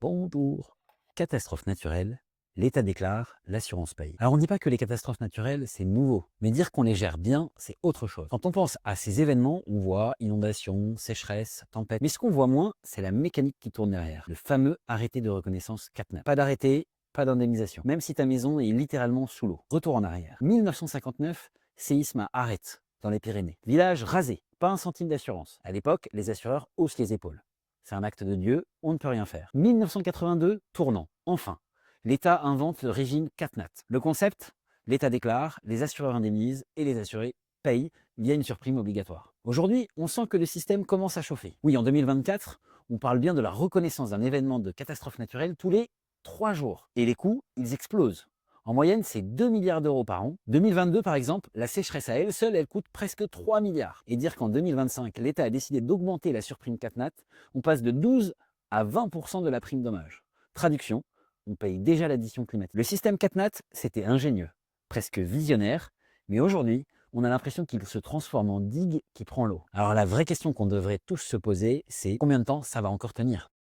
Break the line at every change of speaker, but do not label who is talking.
Bonjour. Catastrophe naturelle, l'État déclare, l'assurance paye. Alors on ne dit pas que les catastrophes naturelles, c'est nouveau, mais dire qu'on les gère bien, c'est autre chose. Quand on pense à ces événements, on voit inondations, sécheresse, tempêtes. Mais ce qu'on voit moins, c'est la mécanique qui tourne derrière. Le fameux arrêté de reconnaissance CatNat. Pas d'arrêté, pas d'indemnisation. Même si ta maison est littéralement sous l'eau. Retour en arrière. 1959, séisme à Arrête, dans les Pyrénées. Village rasé, pas un centime d'assurance. À l'époque, les assureurs haussent les épaules. C'est un acte de Dieu, on ne peut rien faire. 1982, tournant, enfin. L'État invente le régime CatNat. Le concept, l'État déclare, les assureurs indemnisent et les assurés payent via une surprime obligatoire. Aujourd'hui, on sent que le système commence à chauffer. Oui, en 2024, on parle bien de la reconnaissance d'un événement de catastrophe naturelle tous les 3 jours. Et les coûts, ils explosent. En moyenne, c'est 2 milliards d'euros par an. 2022, par exemple, la sécheresse à elle seule, elle coûte presque 3 milliards. Et dire qu'en 2025, l'État a décidé d'augmenter la surprime CatNat, on passe de 12 à 20% de la prime dommage. Traduction, on paye déjà l'addition climatique. Le système CatNat, c'était ingénieux, presque visionnaire, mais aujourd'hui, on a l'impression qu'il se transforme en digue qui prend l'eau. Alors la vraie question qu'on devrait tous se poser, c'est combien de temps ça va encore tenir?